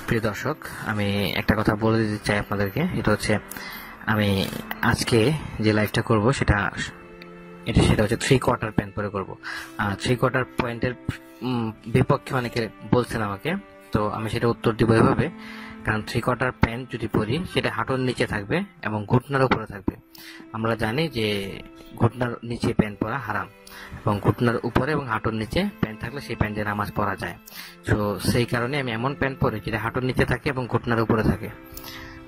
প্রিয় দর্শক, আমি একটা কথা বলে দিতে চাই আপনাদেরকে। এটা হচ্ছে আমি আজকে যে লাইভটা করব সেটা হচ্ছে 3/4 প্যান্ট পরে করব। 3/4 প্যান্টের বিপক্ষে অনেকে বলছেন আমাকে, তো আমি সেটা উত্তর দিব এভাবে। কারণ 3/4 প্যান্ট যদি পরি সেটা হাঁটুর নিচে থাকবে এবং ঘুটনার উপরে থাকবে। আমরা জানি যে ঘুটনার নিচে প্যান্ট পরা হারাম, এবং ঘুটনার উপরে এবং হাঁটুর নিচে প্যান্ট থাকলে সেই প্যান্টে নামাজ পড়া যায়। তো সেই কারণে আমি এমন প্যান্ট পরি যেটা হাঁটুর নিচে থাকে এবং ঘুটনার উপরে থাকে।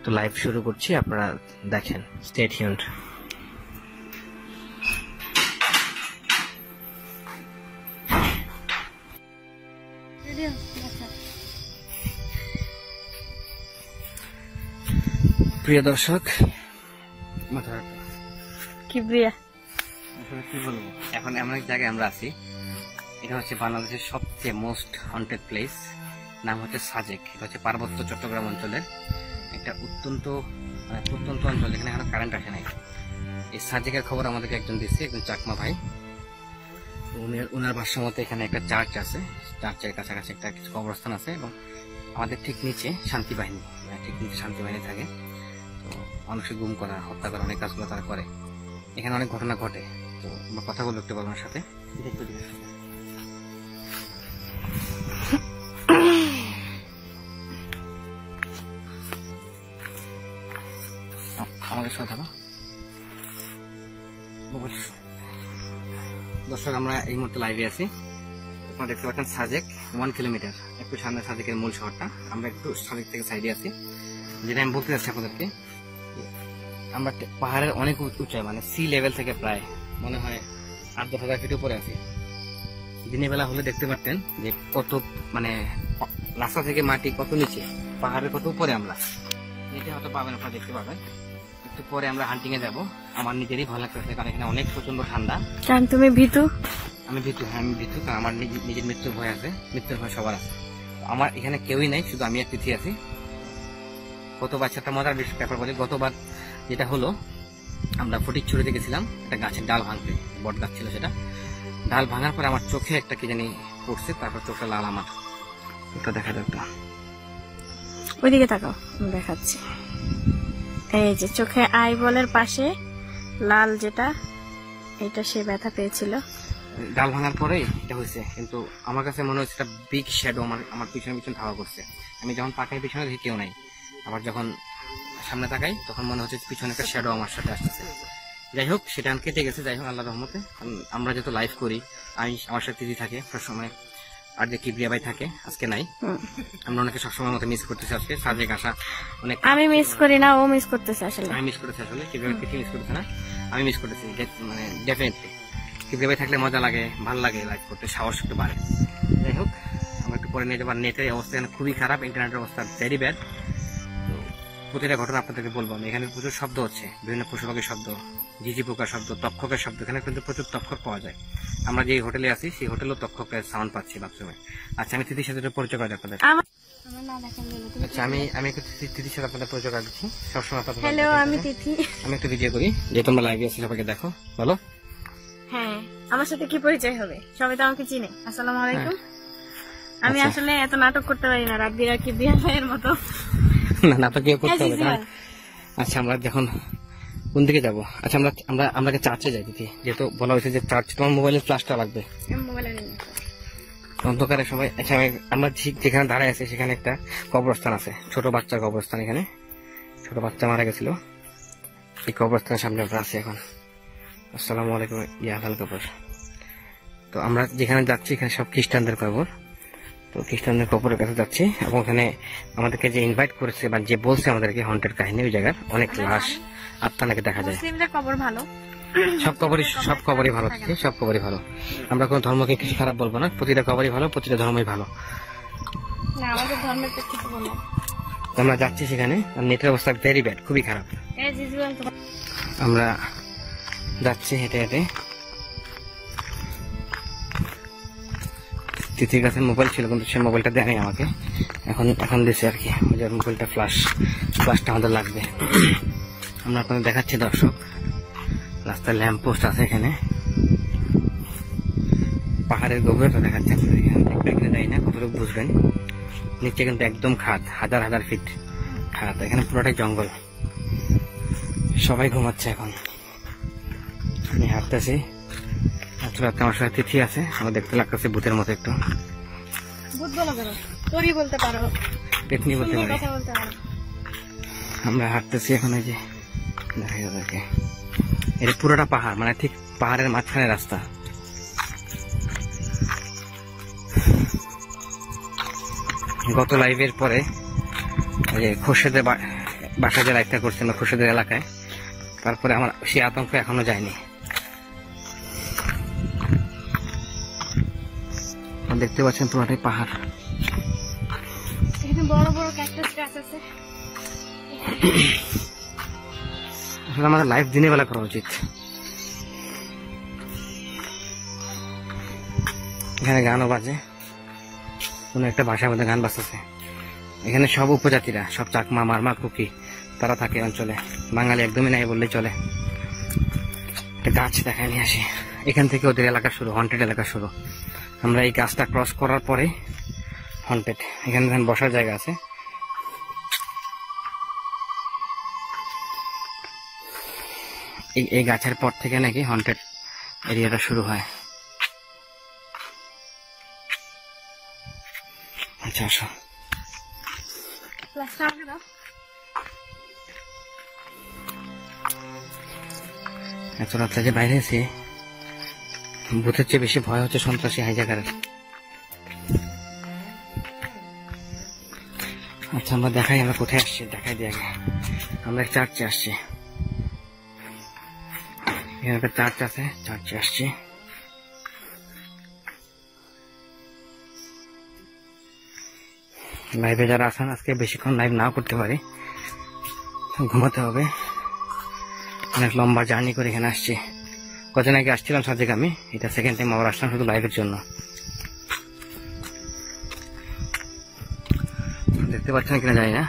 তো লাইভ শুরু করছি, আপনারা দেখেন। Stay tuned. প্রিয় দর্শক, কি প্রিয়া, কি বলবো, এখন এমন এক জায়গায় আমরা আছি। এটা হচ্ছে বাংলাদেশের সবচেয়ে মোস্ট হন্টেড প্লেস, নাম হচ্ছে সাজেক। এটা হচ্ছে পার্বত্য চট্টগ্রাম অঞ্চলের একটা প্রত্যন্ত অঞ্চল, যেখানে এখনো কারেন্ট আসে নাই। এই সাজেকের খবর আমাদেরকে একজন দিচ্ছে, একজন চাকমা ভাই। ওনার ভাষ্য মতে এখানে একটা চার্চ আছে, চার্চের কাছাকাছি একটা কিছু কবরস্থান আছে, এবং আমাদের ঠিক নিচে শান্তি বাহিনী, থাকে। তো মানুষকে গুম করা, হত্যা করা, অনেক কাজগুলো তারা করে। এখানে অনেক ঘটনা ঘটে। তো আমরা কথা বলে দেখতে পারবো ওনার সাথে। আমাদের সাথে দর্শক, আমরা এই মুহূর্তে লাইভে আছি। আপনারা দেখতে পাচ্ছেন সাজেক 1 কিলোমিটার, একটু সামনে সাজেকের মূল শহরটা। আমরা একটু সাজেক থেকে সাইডে আছি। যেটা আমি বলতে চাচ্ছি আপনাদেরকে, আমরা পাহাড়ের অনেক উঁচাই, মানে সি লেভেল থেকে প্রায় মনে হয় 8-10 ফিট উপরে আছি। দিনের বেলা হলে দেখতে পারতেন যে কত, মানে রাস্তা থেকে মাটি কত নিচে, পাহাড়ের কত উপরে আমরা। নিচে হয়তো পাবেন, আপনারা দেখতে পাবেন। একটু পরে আমরা হান্টিং এ যাবো। আমার নিজেরই ভালো লাগতেছে, কারণ এখানে অনেক প্রচন্ড ঠান্ডা। কারণ তুমি ভীতু? আমি ভীতু, হ্যাঁ আমি ভীতু, কারণ আমার নিজের মৃত্যুর ভয় আছে। মৃত্যুর ভয় সবার আছে। আমার এখানে কেউই নাই, শুধু আমি আর তিথি আছি। গতবার একটা মজার ব্যাপার বলি। গতবার যেটা হলো, আমরা ফটিকছড়িতে গেছিলাম একটা গাছের ডাল ভাঙতে, বট গাছ ছিল সেটা। ডাল ভাঙার পরে আমার চোখে একটা কি জানি পড়ছে, তারপর চোখটা লাল। আমার ওটা দেখা যাক, ওইদিকে তাকাও, দেখাচ্ছি। এই যে চোখে আইবলের পাশে লাল যেটা, এটা সে ব্যথা পেয়েছিল ডাল ভাঙার পরে এটা হয়েছে। কিন্তু আমার কাছে মনে হচ্ছে একটা বিগ শ্যাডো আমার পিছনে ধাওয়া করছে। আমি যখন তাকাই পিছনে দেখি কেউ নাই, আবার যখন সামনে তাকাই তখন মনে হচ্ছে পিছনে একটা শ্যাডো আমার সাথে আসতেছে। যাই হোক, সেটা কেটে গেছে। যাই হোক, আল্লাহর রহমতে। আমরা যত লাইভ করি, আমার সাথে দিদি থাকে সবসময়, আর যে কিবরিয়া ভাই থাকে, আজকে নাই। আমরা অনেকে সবসময় মতো মিস করতেছি। আজকে সাজেক আসা অনেক, আমি মিস করি না, ও মিস করতেছে। আসলে আমি মিস করতেছি, আসলে কিবরিয়া ভাই মিস করতেছে না, আমি মিস করতেছি। মানে ডেফিনেটলি কিবরিয়া ভাই থাকলে মজা লাগে, ভালো লাগে লাইভ করতে, সাহস একটু বাড়ে। যাই হোক, আমরা একটু পরে নিয়ে যাবো। নেটের অবস্থা এখানে খুবই খারাপ, ইন্টারনেটের অবস্থা ভেরি ব্যাড। তো প্রতিটা ঘটনা আপনাদেরকে বলবো আমি। এখানে প্রচুর শব্দ হচ্ছে, বিভিন্ন পশু পাখির শব্দ, ঝিঝি পোকার শব্দ, তক্ষকের শব্দ। এখানে কিন্তু প্রচুর তক্ষক পাওয়া যায়। আমরা যে হোটেলে আছি সেই হোটেলেও তক্ষকের সাউন্ড পাচ্ছি বাথরুমে। আচ্ছা, আমি তিথির সাথে পরিচয় করে আপনাদের। আচ্ছা, আমি একটু তিথির সাথে আপনাদের পরিচয় করে দিচ্ছি। সবসময় আপনাদের হ্যালো, আমি তিথি। আমি একটু ভিডিও করি, যে তোমরা লাইভে আছি, সবাইকে দেখো। বলো। হ্যাঁ, আমার সাথে কি পরিচয় হবে? সবাই তো আমাকে চিনে। আসসালামু আলাইকুম। আমি আসলে এত নাটক করতে পারি না, রাব্বিরা কি বিয়া ভাইয়ের মতো। না, নাটক কেউ করতে হবে না। আচ্ছা, আমরা যখন কোন দিকে যাবো? আচ্ছা, আমরা চার্চে যাই দিদি, যেহেতু বলা হয়েছে যে চার্চ। তোমার মোবাইলের ফ্ল্যাশটা লাগবে, অন্ধকারে সবাই। আচ্ছা, আমরা ঠিক যেখানে দাঁড়ায় আছি সেখানে একটা কবরস্থান আছে, ছোট বাচ্চার কবরস্থান। এখানে ছোট বাচ্চা মারা গেছিল, এই কবরস্থানের সামনে আমরা আছি এখন। আসসালামু আলাইকুম, ইয়াকাল কবর। তো আমরা যেখানে যাচ্ছি এখানে সব খ্রিস্টানদের কবর। তো খ্রিস্টানদের কবরের কাছে যাচ্ছি, এবং এখানে আমাদেরকে যে ইনভাইট করেছে বা যে বলছে আমাদেরকে হন্টেড কাহিনী, ওই জায়গার অনেক লাশ আত্মা নাকি দেখা যায়। কবর ভালো, সব কবরই ভালো থাকে, সব কবরই ভালো। আমরা কোনো ধর্মকে কিছু খারাপ বলবো না, প্রতিটা কবরই ভালো, প্রতিটা ধর্মই ভালো। আমরা যাচ্ছি সেখানে, আর নেটের অবস্থা ভেরি ব্যাড, খুবই খারাপ। আমরা যাচ্ছি হেঁটে হেঁটে। তিথির কাছে মোবাইল ছিল, কিন্তু সে মোবাইলটা দেয়নি আমাকে, এখন দিচ্ছে আর কি। মোবাইলটা ফ্ল্যাশটা আমাদের লাগবে। আমরা আপনাদের দেখাচ্ছি দর্শক, রাস্তায় ল্যাম্প পোস্ট আছে এখানে, পাহাড়ের গভীরতা দেখাচ্ছে আপনাদের। এখানে যাই না, কতটুকু বুঝবেন। নিচে কিন্তু একদম খাদ, হাজার হাজার ফিট খাদ, এখানে পুরোটাই জঙ্গল। সবাই ঘুমাচ্ছে এখন, আমি হাঁটতেছি। আসলে আমার সাথে তিথি আছে, আমার দেখতে লাগতেছে ভূতের মতো একটু। ভূত বলো কেন, তোরই বলতে পারো, পেতনি বলতে সুন্দর পারি। কথা বলতে পারো। আমরা হাঁটতেছি এখন, এই যে দেখা যাচ্ছে এটা পুরোটা পাহাড়, মানে ঠিক পাহাড়ের মাঝখানে রাস্তা। গত লাইভের পরে ওই যে খোরশেদের বাসায় যে লাইভটা করছিল খোরশেদের এলাকায়, তারপরে আমার সেই আতঙ্ক এখনো যায়নি। দেখতে পাচ্ছেন পুরোটাই পাহাড়। এখানে বড় বড় ক্যাকটাস গাছ আছে। আসলে আমাদের লাইভ দিনের বেলা করা উচিত। এখানে গানও বাজে, কোন একটা ভাষার মধ্যে গান বাজতেছে। এখানে সব উপজাতিরা, সব চাকমা, মারমা, কুকি তারা থাকে অঞ্চলে। বাঙালি একদমই নাই বললেই চলে। একটা গাছ দেখায় নিয়ে আসি, এখান থেকে ওদের এলাকা শুরু, হন্টেড এলাকা শুরু। আমরা এই গাছটা ক্রস করার পরে হন্টেড। এখানে বসার জায়গা আছে। এই গাছের পর থেকে নাকি হন্টেড এরিয়াটা শুরু হয়। আচ্ছা আসো, প্লাস্টার আমাকে দাও। এত রাত্রে যে বাইরে আছি, ভূতের চেয়ে বেশি ভয় হচ্ছে সন্ত্রাসী হাইজাকারের। আচ্ছা আমরা দেখাই আমরা কোথায় আসছি, দেখাই দিয়ে আগে। আমরা চার্চে আসছি, এখানে একটা চার্চ আছে, চার্চে আসছি। লাইভে যারা আছেন আজকে বেশিক্ষণ লাইভ নাও করতে পারি, ঘুমাতে হবে। অনেক লম্বা জার্নি করে এখানে আসছি। কদিন আগে আসছিলাম সাজেক, আমি এটা সেকেন্ড টাইম আবার আসলাম শুধু লাইভের জন্য। দেখতে পাচ্ছেন কিনা জানি না।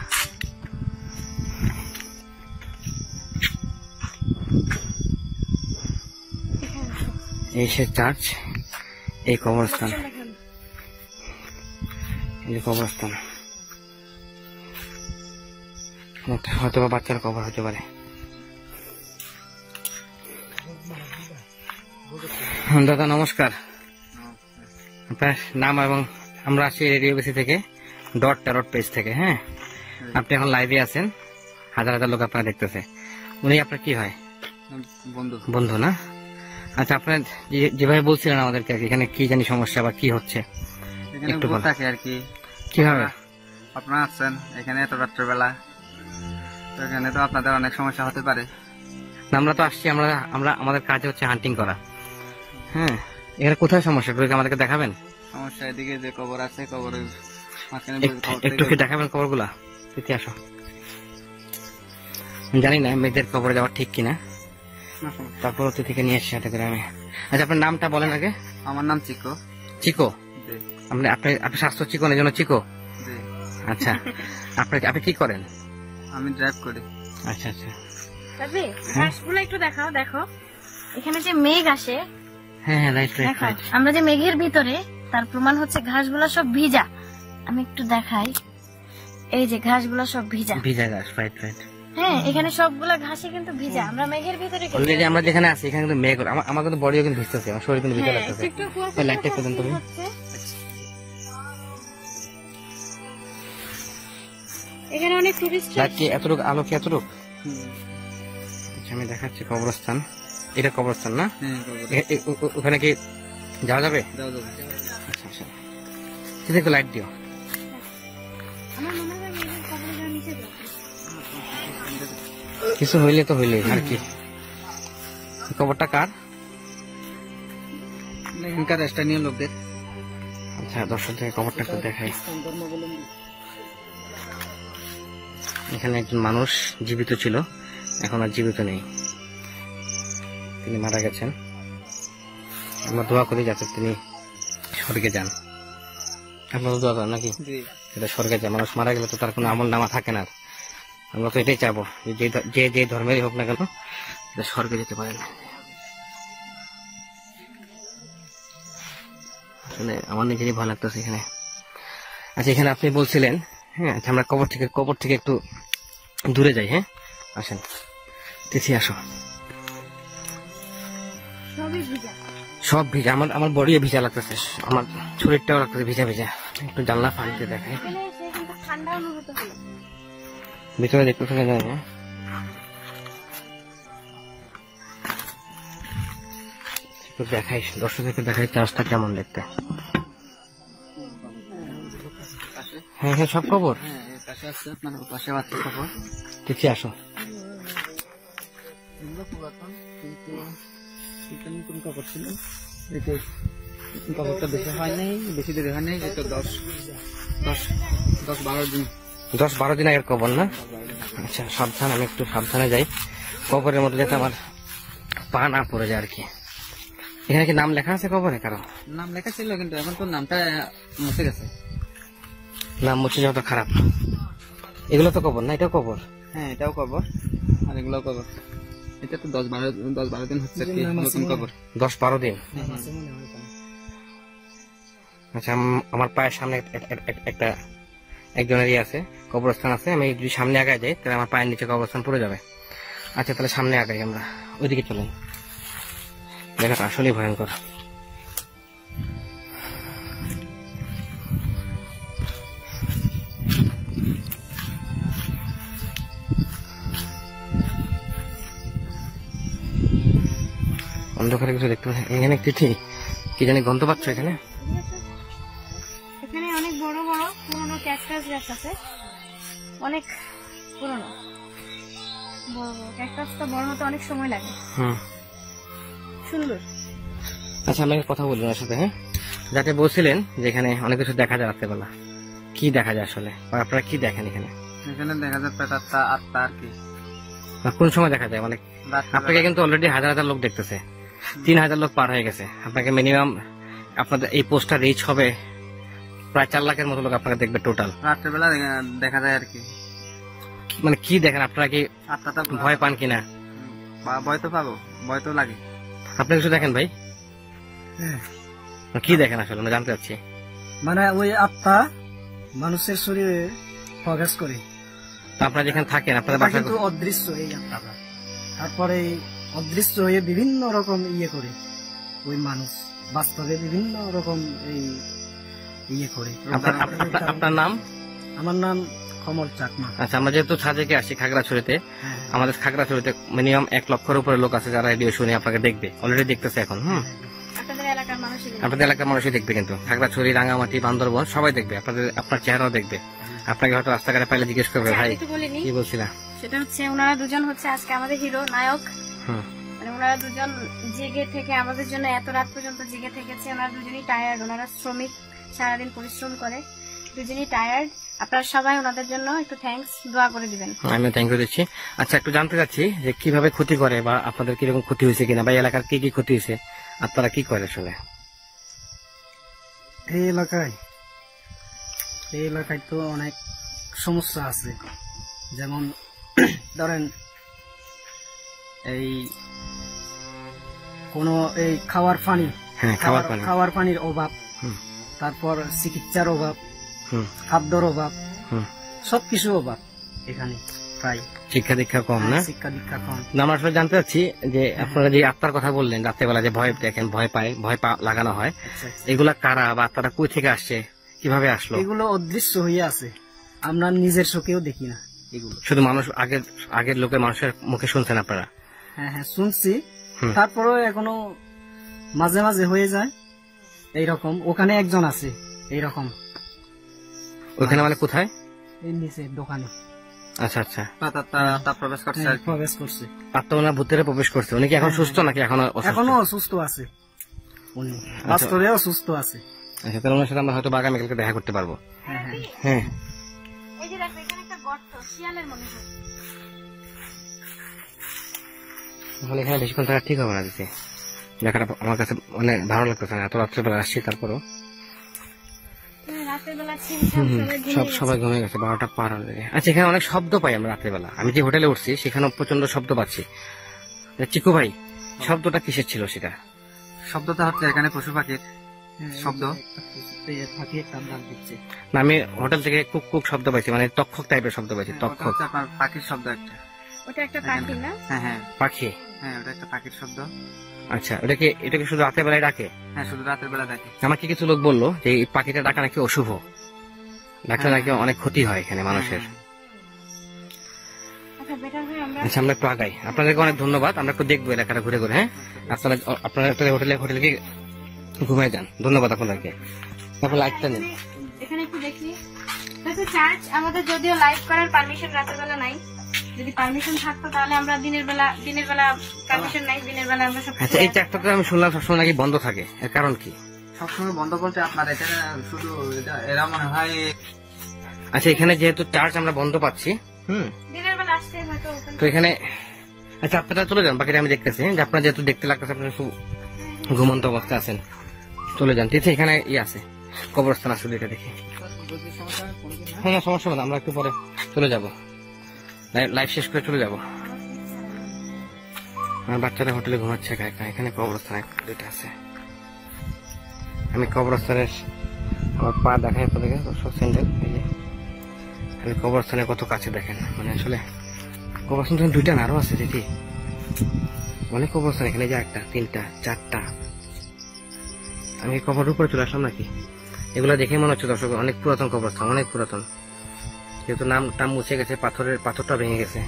এই সে চার্চ, এই কবরস্থান, এই যে কবরস্থান, হয়তো বা বাচ্চার কবর হতে পারে। দাদা নমস্কার, আপনার নাম এবং আমরা আসছি রেডিও বেসি থেকে, ডট ট্যারট পেজ থেকে। হ্যাঁ, আপনি এখন লাইভে আছেন, হাজার হাজার লোক আপনারা দেখতেছে। উনি আপনার কি হয়? বন্ধু। বন্ধু না? আচ্ছা, আপনার যেভাবে বলছিলেন আমাদেরকে এখানে কি জানি সমস্যা বা কি হচ্ছে এখানে একটু ভূত বলেন। থাকে আর কি। কিভাবে? আপনারা আসছেন এখানে এত রাত্রেবেলা, তো এখানে তো আপনাদের অনেক সমস্যা হতে পারে। না, আমরা তো আসছি, আমরা আমরা আমাদের কাজ হচ্ছে হান্টিং করা। হ্যাঁ, এখানে কোথায় সমস্যা একটু আমাদেরকে দেখাবেন? সমস্যা এদিকে যে কবর আছে, কবরের মাঝখানে একটু কি দেখাবেন কবরগুলা? তিথি আসো। জানি না মেয়েদের কবরে যাওয়া ঠিক কিনা, তারপর তিথিকে নিয়ে এসে সাথে করে আমি। আচ্ছা, আপনার নামটা বলেন আগে। আমার নাম চিকো। চিকো? জি আপনি আপনি স্বাস্থ্য চিকন, এই জন্য চিকো? জি। আচ্ছা, আপনি কি করেন? আমি ড্রাইভ করি। আচ্ছা আচ্ছা। তবে ঘাসগুলো একটু দেখাও, দেখো এখানে যে মেঘ আসে, হ্যাঁ হ্যাঁ, রাইট রাইট দেখো রাইট। আমরা যে মেঘের ভিতরে, তার প্রমাণ হচ্ছে ঘাসগুলো সব ভিজা। আমি একটু দেখাই, এই যে ঘাসগুলো সব ভিজা। ভিজা গাছ, রাইট রাইট। হ্যাঁ, এখানে সবগুলা ঘাসে কিন্তু ভিজা, আমরা মেঘের ভিতরে কিন্তু- অলরেডি আমরা যেখানে আছি এখানে কিন্তু মেঘ, আমার কিন্তু বডিও কিন্তু ভিজতেছে, আমার শরীর কিন্তু ভিজা হ্যাঁ, লাগতেছে। একটু কুয়াশা ওই লাইটটা একটু দেন তুমি। হচ্ছে। এখানে অনেক টুরিস্ট লাইট কি এতটুকু, আলো কি এতটুকু? আচ্ছা, আমি দেখাচ্ছি কবরস্থান। এটা কবরস্থান না? হ্যাঁ, কবর। ওখানে কি যাওয়া যাবে? যাও যাও। আচ্ছা আচ্ছা, ঠিক আছে, লাইট দিও। আমার মনে হয় মেঘের কবরের নিচে যাবে। কিছু হইলে তো হইলে আর কি। খবরটা কার? এখানকার স্থানীয় লোকদের। আচ্ছা, দর্শকদের খবরটা একটু দেখাই। এখানে একজন মানুষ জীবিত ছিল, এখন আর জীবিত নেই, তিনি মারা গেছেন। আমরা দোয়া করি যাতে তিনি স্বর্গে যান। আপনারা দোয়া করেন নাকি? জি। এটা স্বর্গে যায়। মানুষ মারা গেলে তো তার কোনো আমল নামা থাকে না। আমরা তো এটাই চাবো, যে যে ধর্মেরই হোক না কেন, এটা স্বর্গে যেতে পারেন। আসলে আমার নিজেরই ভয় লাগতেছে এখানে। আচ্ছা, এখানে আপনি বলছিলেন, হ্যাঁ আচ্ছা, আমরা কবর থেকে একটু দূরে যাই। হ্যাঁ আসেন, তিথি আসো। সবই ভিজা। সব ভিজা, আমার বডিও ভিজা লাগতেছে, আমার শরীরটাও লাগতেছে ভিজা ভিজা। একটু জানলা ফাঁকতে দেখাই, এখানে এসে কিন্তু ঠান্ডা অনুভূত হলো। ভিতরে দেখতে থাকা যায় না। একটু দেখাই, দর্শকদেরকে দেখাই চাষটা কেমন দেখতে। হ্যাঁ হ্যাঁ, সব খবর। হ্যাঁ, এর পাশে আছে আপনার, ওর পাশে আছে খবর। তিথি আসো। এগুলো পুরাতন, কিন্তু এটা নতুন খবর ছিল। এতে নতুন খবরটা বেশি হয় নাই, বেশি দেরি হয় নাই, এটা 10-12 দিন। 10-12 দিন আগের কবর না? আচ্ছা সাবধান, আমি একটু সাবধানে যাই, কবরের মধ্যে যাতে আমার পা না পড়ে যায় আর কি। এখানে কি নাম লেখা আছে কবরে কারো? নাম লেখা ছিল, কিন্তু এখন তো নামটা মুছে গেছে। নাম মুছে যাওয়া তো খারাপ। এগুলো তো কবর না? এটাও কবর? হ্যাঁ, এটাও কবর, আর এগুলোও কবর। এটা তো 10-12 দিন হচ্ছে কি নতুন কবর। 10-12 দিন। আচ্ছা, আমার পায়ের সামনে একটা একজনেরই আছে, কবরস্থান আছে। আমি যদি সামনে আগায় যাই তাহলে আমার পায়ের নিচে কবরস্থান পড়ে যাবে। আচ্ছা তাহলে সামনে আগাই, আমরা ওইদিকে চলেন। জায়গাটা আসলেই ভয়ঙ্কর। অন্ধকারে কিছু দেখতে পাচ্ছি। এখানে তিথি কি জানি গন্ধ পাচ্ছ এখানে? এখানে অনেক বড় বড় পুরনো ক্যাকটাস গাছ আছে, অনেক পুরনো বড় বড় ক্যাকটাস। তো বড় হতে অনেক সময় লাগে। সুন্দর। আচ্ছা, আমি একটা কথা বলবো ওর সাথে। হ্যাঁ, যাতে বলছিলেন যে এখানে অনেক কিছু দেখা যায় রাত্রেবেলা, কি দেখা যায় আসলে, বা আপনারা কি দেখেন এখানে? এখানে দেখা যায় প্রেতাত্মা, আত্মা আর কি। বা কোন সময় দেখা যায়? মানে রাত্রিবেলা। আপনাকে কিন্তু অলরেডি হাজার লোক দেখতেছে, 3000 লোক পার হয়ে গেছে। আপনাকে মিনিমাম আপনাদের এই পোস্টটা রিচ হবে প্রায় 4 লাখের মতো লোক আপনাকে দেখবে টোটাল। রাত্রেবেলা দেখা যায় আর কি। মানে কি দেখেন আপনারা? কি আত্মাটা ভয় পান কিনা? ভয় তো পাবো, ভয় তো লাগে। আপনি কিছু দেখেন ভাই? কি দেখেন আসলে আমরা জানতে চাচ্ছি। মানে ওই আত্মা মানুষের শরীরে প্রবেশ করে। তো আপনারা যেখানে থাকেন আপনাদের এটা বাসা কিন্তু অদৃশ্য এই আত্মাটা। তারপরে এই অদৃশ্য হয়ে বিভিন্ন রকম ইয়ে করে ওই মানুষ, বাস্তবে বিভিন্ন রকম এই ইয়ে করে। আপনার নাম? আমার নাম কমল চাকমা। আচ্ছা, আমরা যেহেতু সাজেকে আসি খাগড়াছড়িতে, হ্যাঁ, আমাদের খাগড়াছড়িতে মিনিমাম 1 লক্ষের উপরে লোক আছে যারা রেডিও শুনে আপনাকে দেখবে, অলরেডি দেখতেছে এখন। আপনাদের এলাকার মানুষই আপনাদের এলাকার মানুষই দেখবে, কিন্তু খাগড়াছড়ি, রাঙামাটি, বান্দরবন সবাই দেখবে, আপনার চেহারাও দেখবে। আপনাকে হয়তো রাস্তাঘাটে পাইলে জিজ্ঞেস করবে, ভাই আমি তো বলিনি। কি বলছিলাম? সেটা হচ্ছে ওনারা দুজন হচ্ছে আজকে আমাদের হিরো নায়ক। হুম। মানে ওনারা দুজন জেগে থেকে আমাদের জন্য এত রাত পর্যন্ত জেগে থেকেছে। ওনারা দুজনই টায়ার্ড, ওনারা শ্রমিক, সারাদিন পরিশ্রম করে, দুজনই টায়ার্ড। আপনারা সবাই ওনাদের জন্য একটু থ্যাঙ্কস, দোয়া করে দিবেন। আমি থ্যাংক ইউ দিচ্ছি। আচ্ছা, একটু জানতে চাচ্ছি যে কিভাবে ক্ষতি করে, বা আপনাদের কিরকম ক্ষতি হয়েছে কিনা, বা এই এলাকার কি কি ক্ষতি হয়েছে, আপনারা কি করে আসলে? এই এলাকায় তো অনেক সমস্যা আছে। যেমন ধরেন এই কোনো এই খাওয়ার পানি, হ্যাঁ, খাওয়ার পানির অভাব, হুম। তারপর চিকিৎসার অভাব, হুম। খাদ্যর অভাব, হুম। সবকিছু অভাব এখানে প্রায়। শিক্ষা দীক্ষা কম না? শিক্ষা দীক্ষা কম। না, আমরা আসলে জানতে চাচ্ছি যে আপনারা যে আত্মার কথা বললেন, রাত্রেবেলা যে ভয় দেখেন, ভয় লাগানো হয়, আচ্ছা, আচ্ছা। এগুলা কারা বা আত্মারা কই থেকে আসছে, কিভাবে আসলো? এগুলো অদৃশ্য হয়ে আছে, আমরা নিজের চোখেও দেখি না এগুলো। শুধু মানুষ আগের লোকের মানুষের মুখে শুনছেন আপনারা? হ্যাঁ হ্যাঁ, শুনছি। হুম। তারপরেও এখনো মাঝে মাঝে হয়ে যায় এইরকম। ওখানে একজন আছে এইরকম, ওইখানে মানে কোথায়? এই নিচে দোকানে। আচ্ছা আচ্ছা, আত্মা প্রবেশ করছে আর কি। প্রবেশ করছে। আত্মা ওনার ভূতের প্রবেশ করছে। উনি কি এখন সুস্থ নাকি এখনো অসুস্থ? এখনো অসুস্থ আছে উনি, বাস্তবেও সুস্থ আছে। আচ্ছা, তাহলে ওনার সাথে আমরা হয়তো আগামীকালকে দেখা করতে পারবো। হ্যাঁ হ্যাঁ। হ্যাঁ, এই যে দেখো এখানে একটা গর্ত, শিয়ালের মনে হয়। তাহলে এখানে বেশিক্ষণ থাকা ঠিক হবে না দিতে। দেখাটা আমার কাছে মানে ভালো লাগতেছে না, এত রাত্রেবেলা আসছি তারপরও। রাতের বেলা ছিমছাম সবাই ঘুমিয়ে গেছে, 12টা পার হয়ে। আচ্ছা, এখানে অনেক শব্দ পাই আমরা রাত্রেবেলা। আমি যে হোটেলে উঠছি সেখানে প্রচন্ড শব্দ পাচ্ছি। চিকু ভাই, শব্দটা কিসের ছিল সেটা? শব্দটা হচ্ছে এখানে পশু পাখির। শব্দ ফাঁকি একটা ডাক দিচ্ছে। না, আমি হোটেল থেকে কুক কুক শব্দ পাইছি, মানে তক্ষক টাইপের শব্দ পাইছি। ওটা তক্ষক হচ্ছে আপনার পাখির শব্দ একটা। ওটা একটা পাখি না? হ্যাঁ হ্যাঁ পাখি। হ্যাঁ, ওটা একটা পাখির শব্দ। আচ্ছা, এটাকে শুধু রাতের বেলায় ডাকে? হ্যাঁ, শুধু রাতের বেলা ডাকে। আমাকে কিছু লোক বললো যে এই পাখিটা ডাকা নাকি অশুভ, ডাকলে নাকি অনেক ক্ষতি হয় এখানে মানুষের। আচ্ছা, বেটার হয় আমরা আচ্ছা, আমরা একটু আগাই। আপনাদেরকে অনেক ধন্যবাদ। আমরা একটু দেখবো এলাকাটা ঘুরে ঘুরে। হ্যাঁ, আপনারা হোটেলে গিয়ে ঘুমিয়ে যান। ধন্যবাদ আপনাদেরকে। তারপর লাইটটা নিন। এখানে একটু দেখি। দেখো, চার্চ আমাদের যদিও লাইভ করার পারমিশন রাতের বেলা নাই। যদি পারমিশন থাকতো তাহলে আমরা দিনের বেলা পারমিশন নাই, দিনের বেলা আমরা সব। আচ্ছা, এই চারটা তো আমি শুনলাম সবসময় নাকি বন্ধ থাকে, এর কারণ কি? সবসময় বন্ধ বলতে আপনার এখানে শুধু এরা মনে হয়। আচ্ছা, এখানে যেহেতু চার্চ আমরা বন্ধ পাচ্ছি, দিনের বেলা আসতে হয়তো open তো এখানে, আচ্ছা আপনারা চলে যান, বাকিটা আমি দেখতেছি। যে আপনারা যেহেতু দেখতে লাগতেছে আপনারা খুব ঘুমন্ত অবস্থায় আছেন, চলে যান। ঠিক এখানে আছে, কবরস্থান আছে, এটা দেখি। হ্যাঁ, সমস্যা নেই, আমরা একটু পরে চলে যাব, লাইভ শেষ করে চলে যাব। আমার বাচ্চারা হোটেলে ঘুমাচ্ছে একা একা। এখানে কবরস্থান দুইটা আছে। আমি কবরস্থানের আমার পা দেখাই আপনাদেরকে, সব স্যান্ডেল। এই যে আমি কবরস্থানের কত কাছে দেখেন, মানে আসলে কবরস্থান দুইটা না আরো আছে দেখি, অনেক কবরস্থান এখানে, যে একটা, তিনটা, চারটা। আমি কবরের উপরে চলে আসলাম নাকি? এগুলা দেখে মনে হচ্ছে দর্শক অনেক পুরাতন কবরস্থান, অনেক পুরাতন। যেহেতু নামটা মুছে গেছে, পাথরটা ভেঙে গেছে।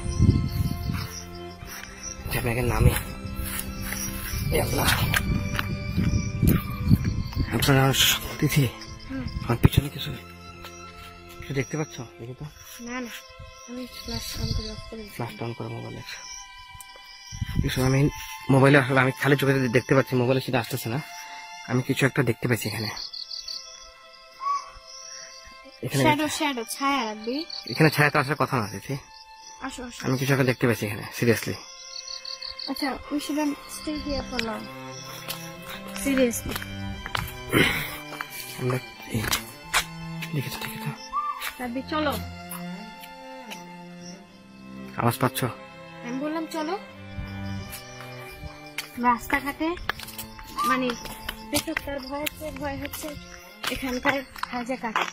আপনাকে নামে আপনার তিথি, আমার পিছনে কিছু দেখতে পাচ্ছ? দেখি তো। না না, আমি ফ্ল্যাশ অন করে অফ করে দিচ্ছি। ফ্ল্যাশটা অন করে মোবাইলে কিছু আমি মোবাইলে আসলে আমি খালি চোখে দেখতে পাচ্ছি, মোবাইলে সেটা আসতেছে না। আমি কিছু একটা দেখতে পাচ্ছি এখানে। শ্যাডো ছায়া রাখবি। এখানে ছায়া তো আসার কথা না দিদি। আসো আসো। আমি কিছু একটা দেখতে পাচ্ছি এখানে, সিরিয়াসলি। আচ্ছা, we shouldn't stay here for long. Seriously. আমরা দেখেছি, ঠিক আছে। রাব্বি চলো। আওয়াজ পাচ্ছ? আমি বললাম চলো। রাস্তাঘাটে মানে পেটকটার ভয় হচ্ছে এখানকার হাজা কাটা।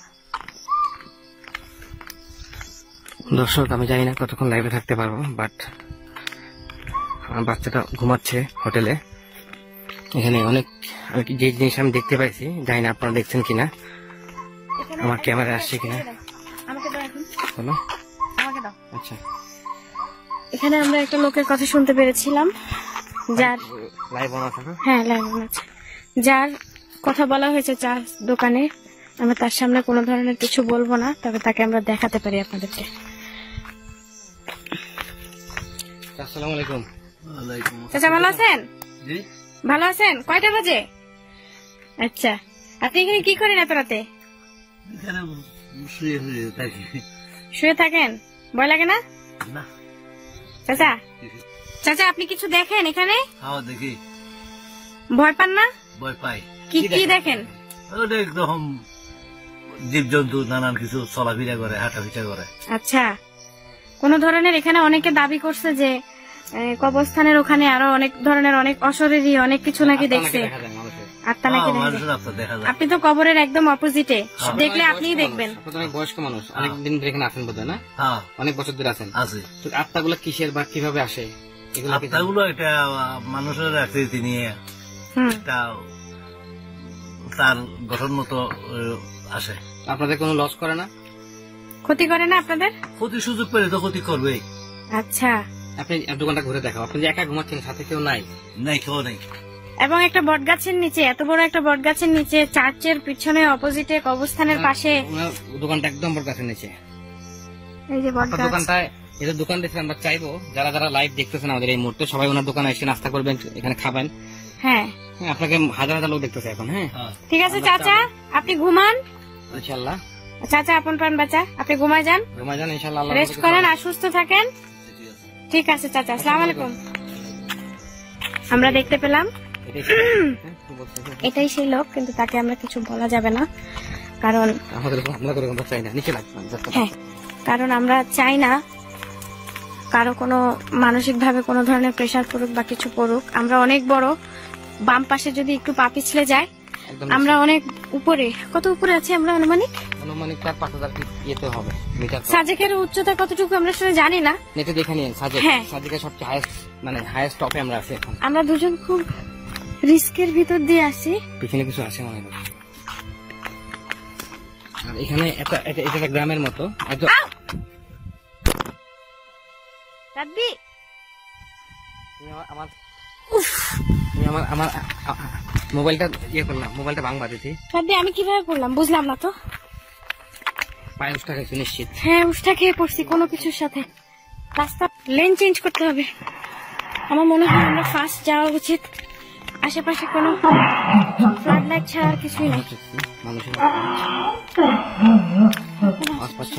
দর্শক, আমি জানি না কতক্ষণ লাইভে থাকতে পারবো, বাট আমার বাচ্চাটা ঘুমাচ্ছে হোটেলে। এখানে অনেক যে জিনিস আমি দেখতে পাইছি, জানি না আপনারা দেখছেন কিনা, আমার ক্যামেরা আসছে কিনা। আমাকে দাও এখন। বলো। আমাকে দাও। আচ্ছা, এখানে আমরা একটা লোকের কথা শুনতে পেরেছিলাম, যার লাইভ অন আছে। হ্যাঁ, লাইভ অন আছে, যার কথা বলা হয়েছে চার দোকানে। আমরা তার সামনে কোনো ধরনের কিছু বলবো না, তবে তাকে আমরা দেখাতে পারি আপনাদেরকে। আসসালামু আলাইকুম। চাচা ভালো আছেন? ভালো আছেন? কয়টা বাজে? আচ্ছা, আপনি এখানে কি করেন এত রাতে? শুয়ে থাকেন? ভয় লাগে না? চাচা চাচা আপনি কিছু দেখেন এখানে? দেখি। ভয় পান না? ভয় পাই। কি দেখেন? একদম জীবজন্তু নানান কিছু চলাফেরা করে, হাঁটাফিটা করে। আচ্ছা, কোন ধরনের এখানে অনেকে দাবি করছে যে কবরস্থানের ওখানে আরো অনেক ধরনের অনেক অশরীরী অনেক কিছু নাকি দেখছে, আত্মা নাকি দেখা যায়। আপনি তো কবরের একদম অপোজিটে, দেখলে আপনিই দেখবেন। আপনি তো অনেক বয়স্ক মানুষ, অনেক দিন ধরে এখানে আছেন বোধহয়, না? অনেক বছর ধরে আছেন। তো আত্মাগুলো কিসের বা কিভাবে আসে? আত্মাগুলো এটা মানুষের আকৃতি নিয়ে একটা তার গঠন মতো আসে। আপনাদের কোনো লস করে না? ক্ষতি করে না আপনাদের? ক্ষতি সুযোগ পেলে তো ক্ষতি করবেই। আচ্ছা, আপনি দোকানটা ঘুরে দেখাও। আপনি যে একা ঘুমাচ্ছেন, সাথে কেউ নাই? নাই, কেউ নেই। এবং একটা বটগাছের নিচে, এত বড় একটা বটগাছের নিচে, চার্চের পিছনে অপোজিটে কবরস্থানের পাশে দোকানটা একদম বটগাছের নিচে। এই যে বটগাছ। দোকানটায় এটা দোকান দেখে আমরা চাইবো যারা যারা লাইভ দেখতেছেন আমাদের এই মুহূর্তে, সবাই ওনার দোকানে এসে নাস্তা করবেন, এখানে খাবেন। হ্যাঁ, আপনাকে হাজার হাজার লোক দেখতেছে এখন। হ্যাঁ, ঠিক আছে চাচা, আপনি ঘুমান ইনশাআল্লাহ। চাচা আপন প্রাণ বাঁচা, আপনি ঘুমায় যান, ইনশাআল্লাহ। রেস্ট করেন আর সুস্থ থাকেন। ঠিক আছে চাচা, আসসালামু আলাইকুম। আমরা দেখতে পেলাম এটাই সেই লোক, কিন্তু তাকে আমরা কিছু বলা যাবে না, কারণ হ্যাঁ, কারণ আমরা চাই না কারো কোনো মানসিক ভাবে কোনো ধরনের প্রেসার পড়ুক বা কিছু পড়ুক। আমরা অনেক বড়, বাম পাশে যদি একটু পা পিছলে যায় একদম আমরা অনেক উপরে, কত উপরে আছি আমরা আনুমানিক? আনুমানিক 4-5 ফিট ইয়েতে হবে মিটার। সাজেকের উচ্চতা কতটুকু আমরা আসলে জানি না, নেটে দেখে নিন। হ্যাঁ। সাজেকের সবচেয়ে হাইয়েস্ট, মানে হাইয়েস্ট টপে আমরা আছি এখন। আমরা দুজন খুব রিস্কের ভিতর দিয়ে আসি। পিছনে কিছু আছে মনে হয়। আর এখানে এটা একটা গ্রামের মতো একদম। রাব্বি, তুমি আমার মোবাইলটা ইয়ে করলাম, মোবাইলটা ভাঙবা দিতি। রাব্বি আমি কিভাবে পড়লাম বুঝলাম না তো। পায়ে উষ্টা খাইছো নিশ্চিত। হ্যাঁ উষ্টা খেয়ে পড়ছি কোনো কিছুর সাথে। রাস্তা লেন চেঞ্জ করতে হবে। আমার মনে হয় আমরা ফার্স্ট যাওয়া উচিত। আশেপাশে কোনো ফ্লাড লাইট ছাড়া আর কিছুই নাই। মানুষের আওয়াজ পাচ্ছ?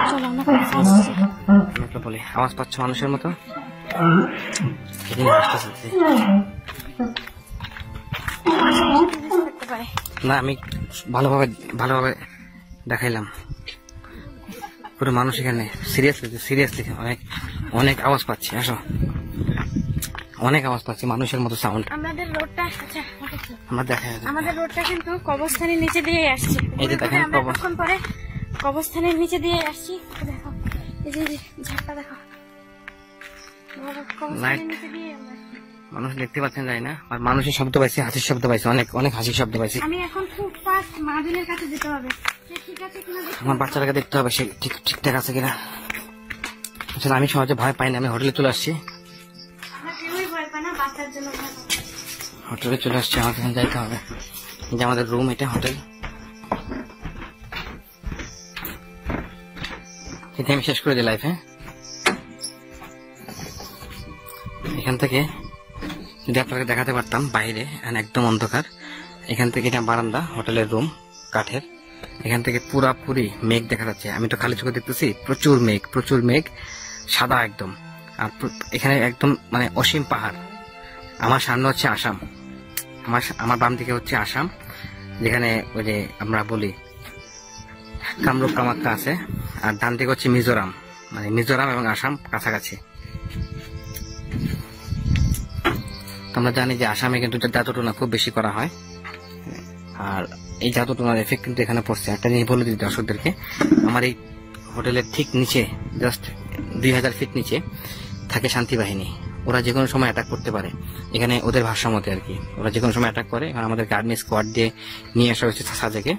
চলো আমরা ফার্স্ট একটা বলে আওয়াজ পাচ্ছ মানুষের মতো? করতে পারে। না আমি ভালোভাবে দেখাইলাম। পুরো মানুষ এখানে সিরিয়াসলি অনেক আওয়াজ পাচ্ছি। আসো, অনেক আওয়াজ পাচ্ছি, মানুষের মতো সাউন্ড। আমাদের রোডটা, আচ্ছা আমরা দেখা আমাদের রোডটা কিন্তু কবরস্থানের নিচে দিয়ে আসছে। এই যে দেখেন আমরা এতক্ষণ পরে কবরস্থানের নিচে দিয়ে আসছি। দেখো এই যে ঝাড়টা দেখো, কবরস্থানের নিচে দিয়ে আমরা আসছি। মানুষ দেখতে পাচ্ছেন জানি না, আর মানুষের শব্দ পাইছি, হাসির শব্দ পাইছি, অনেক হাসির শব্দ পাইছি। আমি এখন খুব ফাস্ট মাহবিলের কাছে যেতে হবে। সে ঠিক আছে কিনা দেখতে আমার বাচ্চাটাকে দেখতে হবে সে ঠিকঠাক আছে কিনা। আসলে আমি সহজে ভয় পাই না, আমি হোটেলে চলে আসছি। আমরা কেউই ভয় পাই না, বাচ্চার জন্য ভয় পাই। হোটেলে চলে আসছি, আমাকে এখন যাইতে হবে। এই যে আমাদের রুম, এটা হোটেল। এটা আমি শেষ করে দিই লাইফে। এখান থেকে যদি আপনাকে দেখাতে পারতাম বাইরে, একদম অন্ধকার। এখান থেকে এটা বারান্দা, হোটেলের রুম, কাঠের। এখান থেকে পুরাপুরি মেঘ দেখা যাচ্ছে। আমি তো খালি চোখে দেখতেছি, প্রচুর মেঘ, সাদা একদম। আর এখানে একদম মানে অসীম পাহাড়। আমার সামনে হচ্ছে আসাম, আমার বাম দিকে হচ্ছে আসাম, যেখানে ওই যে আমরা বলি কামরূপ কামাখ্যা আছে। আর ডান দিকে হচ্ছে মিজোরাম, মানে মিজোরাম এবং আসাম কাছাকাছি। আমরা জানি যে আসামে কিন্তু জাদুটোনা খুব বেশি করা হয়। আর এই জাদুটোনার এফেক্ট কিন্তু এখানে পড়ছে। একটা জিনিস বলে দিই দর্শকদেরকে, আমার এই হোটেলের ঠিক নিচে, জাস্ট 2000 ফিট নিচে থাকে শান্তি বাহিনী। ওরা যে কোনো সময় অ্যাটাক করতে পারে। এখানে ওদের ভাষা মতে আর কি, ওরা যে কোনো সময় অ্যাটাক করে। এখন আমাদেরকে আর্মি স্কোয়াড দিয়ে নিয়ে আসা হয়েছে সাজেকে।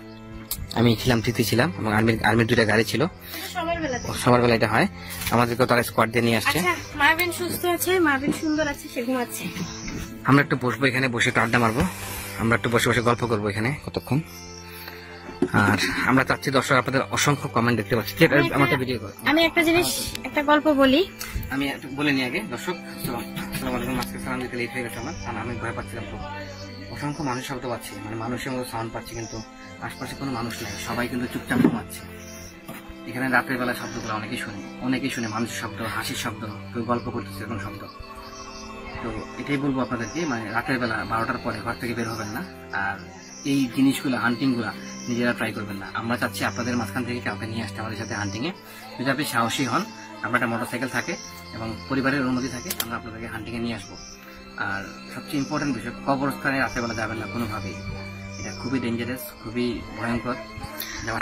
আমি ছিলাম, তৃতীয় ছিলাম, এবং আর্মির 2টা গাড়ি ছিল। সবার বেলা এটা হয়, আমাদেরকে তারা স্কোয়াড দিয়ে নিয়ে আসছে। আচ্ছা মাহবিল সুস্থ আছে, মাহবিল সুন্দর আছে, সে ঘুমাচ্ছে। আমরা একটু বসবো এখানে, বসে একটু আড্ডা মারবো। আমরা একটু বসে গল্প করবো এখানে কতক্ষণ। আর আমরা চাচ্ছি দর্শক আপনাদের অসংখ্য কমেন্ট দেখতে পাচ্ছি। আমাকে ভিডিও করো। আমি একটা জিনিস, একটা গল্প বলি। আমি একটু বলে নিই আগে দর্শক। আসসালামু আলাইকুম। আজকে সালাম দিতে লেট হয়ে গেছে আমার, কারণ আমি ভয় পাচ্ছিলাম খুব। অসংখ্য মানুষ শব্দ পাচ্ছি, মানে মানুষের মতো সাউন্ড পাচ্ছি, কিন্তু আশপাশে কোনো মানুষ নেই, সবাই কিন্তু চুপচাপ ঘুমাচ্ছে। এখানে রাতের বেলা শব্দগুলো অনেকেই শুনে মানুষের শব্দ, হাসির শব্দ, কেউ গল্প করতেছে এরকম শব্দ। তো এটাই বলবো আপনাদেরকে, মানে রাতের বেলা 12টার পরে ঘর থেকে বের হবেন না। আর এই জিনিসগুলো, হান্টিং গুলা নিজেরা ট্রাই করবেন না। আমরা চাচ্ছি আপনাদের মাঝখান থেকে কাউকে নিয়ে আসতে আমাদের সাথে হান্টিং এ। যদি আপনি সাহসী হন, আমরা একটা মোটরসাইকেল থাকে এবং পরিবারের অনুমতি থাকে, আমরা আপনাদেরকে হান্টিং এ নিয়ে আসবো। আর সবচেয়ে ইম্পর্টেন্ট বিষয়, কবরস্থানে রাতের বেলা যাবেন না কোনোভাবেই। এটা খুবই ডেঞ্জারাস, খুবই ভয়ঙ্কর।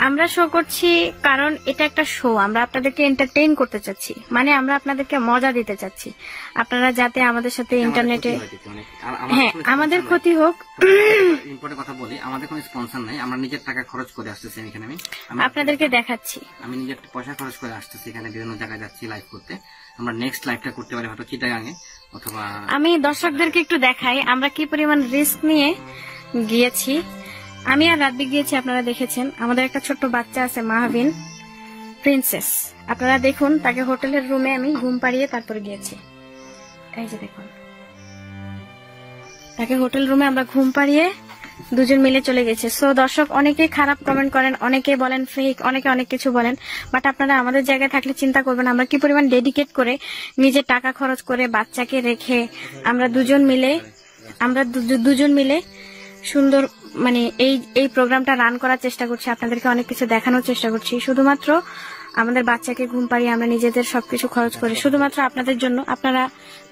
আমরা শো করছি কারণ এটা একটা শো, আমরা আপনাদেরকে এন্টারটেইন করতে চাচ্ছি, মানে আমরা আপনাদেরকে মজা দিতে চাচ্ছি। আপনারা যাতে আমাদের সাথে ইন্টারনেটে, হ্যাঁ আমাদের ক্ষতি হোক। ইম্পর্টেন্ট কথা বলি, আমাদের কোনো স্পন্সর নাই, আমরা নিজের টাকা খরচ করে আসতেছি এখানে। আমি আপনাদেরকে দেখাচ্ছি, আমি নিজের পয়সা খরচ করে আসতেছি এখানে, বিভিন্ন জায়গায় যাচ্ছি লাইভ করতে। আমরা নেক্সট লাইভটা করতে পারি হয়তো চিটাগাঙে, অথবা আমি দর্শকদেরকে একটু দেখাই আমরা কি পরিমাণ রিস্ক নিয়ে গিয়েছি। আমি আর রাব্বি গিয়েছি, আপনারা দেখেছেন। আমাদের একটা ছোট্ট বাচ্চা আছে, মাহবিন প্রিন্সেস। আপনারা দেখুন, তাকে হোটেলের রুমে আমি ঘুম পাড়িয়ে তারপরে গিয়েছি। এই যে দেখুন, তাকে হোটেল রুমে আমরা ঘুম পাড়িয়ে দুজন মিলে চলে গেছে। সো দর্শক অনেকে খারাপ কমেন্ট করেন, অনেকে বলেন ফেক, অনেকে অনেক কিছু বলেন, বাট আপনারা আমাদের জায়গায় থাকলে চিন্তা করবেন আমরা কি পরিমাণ ডেডিকেট করে, নিজের টাকা খরচ করে, বাচ্চাকে রেখে আমরা দুজন মিলে সুন্দর মানে এই প্রোগ্রামটা রান করার চেষ্টা করছি। আপনাদেরকে অনেক কিছু দেখানোর চেষ্টা করছি। শুধুমাত্র আমাদের বাচ্চাকে ঘুম পাড়িয়ে আমরা নিজেদের সবকিছু খরচ করি শুধুমাত্র আপনাদের জন্য। আপনারা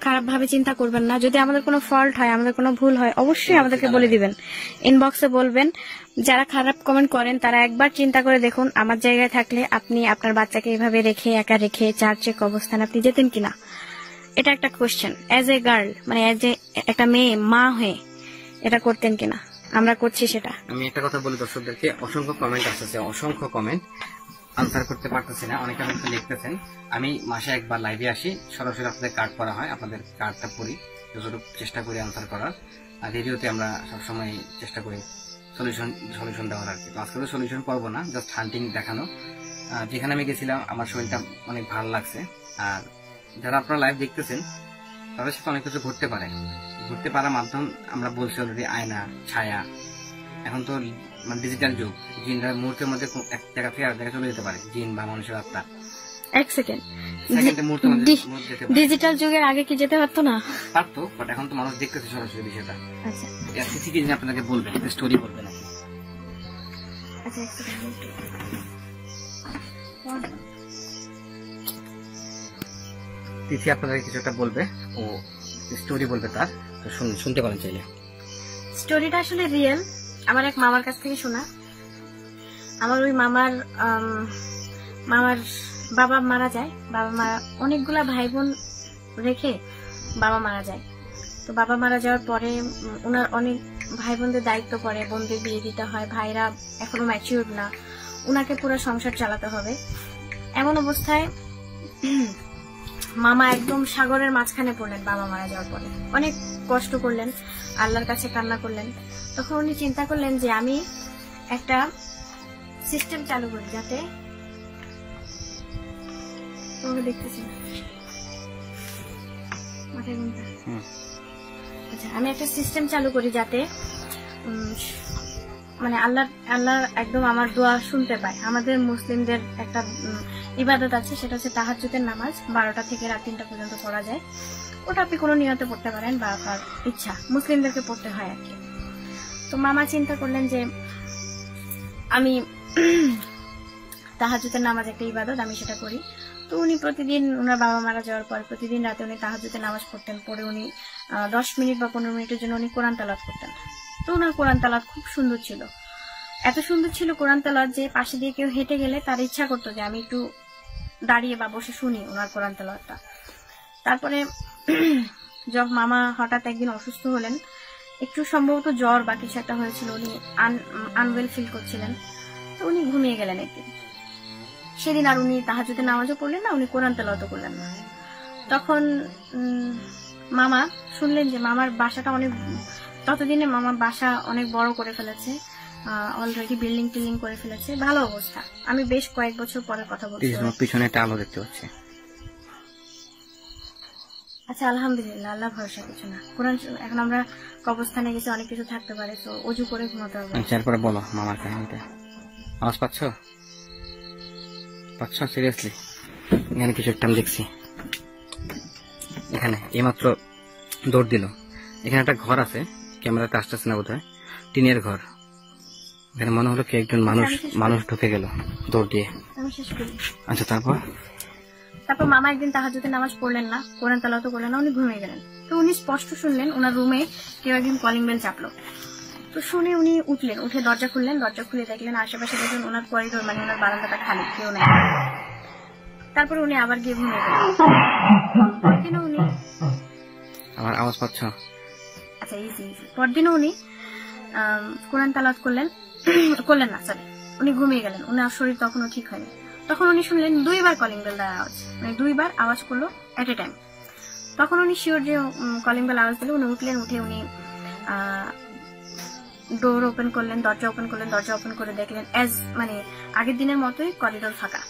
খারাপ ভাবে চিন্তা করবেন না। যদি আমাদের কোনো ফল্ট হয়, আমাদের কোনো ভুল হয়, অবশ্যই আমাদেরকে বলে দিবেন, ইনবক্সে বলবেন। যারা খারাপ কমেন্ট করেন তারা একবার চিন্তা করে দেখুন, আমার জায়গায় থাকলে আপনি আপনার বাচ্চাকে এভাবে রেখে, একা রেখে চার্চেক অবস্থান আপনি যেতেন কিনা? এটা একটা কোশ্চেন। অ্যাজ এ গার্ল, মানে অ্যাজ এ একটা মেয়ে, মা হয়ে এটা করতেন কিনা? আমরা করছি সেটা। আমি একটা কথা বলি দর্শকদেরকে, অসংখ্য কমেন্ট আসছে, অসংখ্য কমেন্ট আনসার করতে পারতেছি না। অনেকে আমাকে লিখতেছেন। আমি মাসে একবার লাইভে আসি, সরাসরি আপনাদের কার্ড করা হয়, আপনাদের কার্ডটা পড়ি, যতটুকু চেষ্টা করি আনসার করার। আর রেডিওতে আমরা সবসময় চেষ্টা করি সলিউশন দেওয়ার আর কি। আজকে তো সলিউশন করবো না, জাস্ট হান্টিং দেখানো। যেখানে আমি গেছিলাম আমার শরীরটা অনেক ভালো লাগছে। আর যারা আপনারা লাইভ দেখতেছেন তাদের সাথে অনেক কিছু ঘটতে পারে। ঘুরতে পারার মাধ্যম আমরা বলছি অলরেডি আয়না, ছায়া। এখন তো মানে ডিজিটাল যুগ, জিনরা মুহূর্তের মধ্যে এক জায়গা থেকে আরেক জায়গায় চলে যেতে পারে, জিন বা মানুষের আত্মা। এক সেকেন্ড, সেকেন্ডে মুহূর্তের মধ্যে যেতে পারে। ডিজিটাল যুগের আগে কি যেতে পারতো না? পারতো, বাট এখন তো মানুষ দেখতেছে সরাসরি বিষয়টা। আচ্ছা কি জিনিস আপনাকে বলবেন, স্টোরি বলবেন নাকি? আচ্ছা, এক সেকেন্ড। তিথি আপনাদের কিছু একটা বলবে, ও স্টোরি বলবে তার, তো শুনতে পারেন চাইলে। স্টোরিটা আসলে রিয়েল, আমার এক মামার কাছ থেকে শোনা। আমার ওই মামার বাবা মারা যায়। বাবা মারা অনেকগুলা ভাই বোন রেখে বাবা মারা যায়। তো বাবা মারা যাওয়ার পরে ওনার অনেক ভাই বোনদের দায়িত্ব পড়ে, বোনদের বিয়ে দিতে হয়, ভাইরা এখনো ম্যাচিউর না, ওনাকে পুরো সংসার চালাতে হবে। এমন অবস্থায় মামা একদম সাগরের মাঝখানে পড়লেন বাবা মারা যাওয়ার পরে। অনেক কষ্ট করলেন, আল্লাহর কাছে কান্না করলেন। তখন উনি চিন্তা করলেন যে আমি একটা সিস্টেম চালু করি যাতে দেখতেছি না, আচ্ছা, আমি একটা সিস্টেম চালু করি যাতে মানে আল্লাহ একদম আমার দোয়া শুনতে পায়। আমাদের মুসলিমদের একটা ইবাদত আছে, সেটা হচ্ছে তাহাজ্জুদের নামাজ, 12টা থেকে রাত 3টা পর্যন্ত পড়া যায়। ওটা আপনি কোনো নিয়তে পড়তে পারেন বা আপনার ইচ্ছা, মুসলিমদেরকে পড়তে হয় আর কি। তো মামা চিন্তা করলেন যে আমি তাহাজ্জুদের নামাজ একটা ইবাদত, আমি সেটা করি। তো উনি প্রতিদিন, ওনার বাবা মারা যাওয়ার পর প্রতিদিন রাতে উনি তাহাজ্জুদের নামাজ পড়তেন। পরে উনি 10 মিনিট বা 15 মিনিটের জন্য উনি কোরআন তেলাওয়াত করতেন। তো ওনার কোরআন তেলাওয়াত খুব সুন্দর ছিল, এত সুন্দর ছিল কোরআন তেলাওয়াত যে পাশে দিয়ে কেউ হেঁটে গেলে তার ইচ্ছা করতো যে আমি একটু দাঁড়িয়ে বা বসে শুনি ওনার কোরআন তেলাওয়াতটা। তারপরে যখন মামা হঠাৎ একদিন অসুস্থ হলেন, একটু সম্ভবত জ্বর বা কিছু একটা হয়েছিল, উনি আনওয়েল ফিল করছিলেন। তো উনি ঘুমিয়ে গেলেন একদিন। সেদিন আর উনি তাহাজ্জুদের নামাজও পড়লেন না, উনি কোরআন তেলাওয়াতও করলেন না। তখন মামা শুনলেন যে মামার বাসাটা অনেক, ততদিনে মামা বাসা অনেক বড় করে ফেলেছে, অলরেডি বিল্ডিং টিল্ডিং করে ফেলেছে, ভালো অবস্থা। আমি বেশ কয়েক বছর পরে কথা বলছি। পিছনে একটা আলো দেখতে পাচ্ছি। আচ্ছা, আলহামদুলিল্লাহ, আল্লাহ ভরসা, কিছু না। কোরআন এখন আমরা কবরস্থানে গেছি, অনেক কিছু থাকতে পারে, তো অজু করে ঘুমাতে হবে। তারপরে বলো মামার কাহিনীটা। আওয়াজ পাচ্ছ? সিরিয়াসলি এখানে কিছু একটা আমি দেখছি। এখানে এইমাত্র দৌড় দিল। এখানে একটা ঘর আছে, ক্যামেরাতে আসতেছে না বোধহয়, টিনের ঘর। এখানে মনে হলো কি একজন মানুষ ঢুকে গেল দৌড় দিয়ে। আমি শেষ করি। আচ্ছা, তারপর মামা একদিন তাহাজ্জুদের নামাজ পড়লেন না, কোরআন তেলাওয়াত করলেন না, উনি ঘুমিয়ে গেলেন। তো উনি স্পষ্ট শুনলেন ওনার রুমে কেউ একদিন কলিং বেল চাপলো। তো শুনে উনি উঠলেন, উঠে দরজা খুললেন, দরজা খুলে দেখলেন আশেপাশে দেখলেন ওনার করিডোর, মানে ওনার বারান্দাটা খালি, কেউ নাই। তারপরে উনি আবার গিয়ে ঘুমিয়ে গেলেন। উনি আমার আওয়াজ পাচ্ছ? আচ্ছা, ইজি। পরদিনও উনি কোরআন তেলাওয়াত করলেন না, সরি, উনি ঘুমিয়ে গেলেন। ওনার শরীর তখনও ঠিক হয়নি। তখন উনি শুনলেন 2বার কলিং বেল দেওয়ার আওয়াজ, মানে 2বার আওয়াজ করলো এট এ টাইম। তখন উনি শিওর যে কলিং বেল আওয়াজ দিলে। উনি উঠলেন, উঠে উনি ডোর ওপেন করলেন, দরজা ওপেন করলেন, দরজা ওপেন করে দেখলেন মানে আগের দিনের মতোই করিডোর ফাঁকা।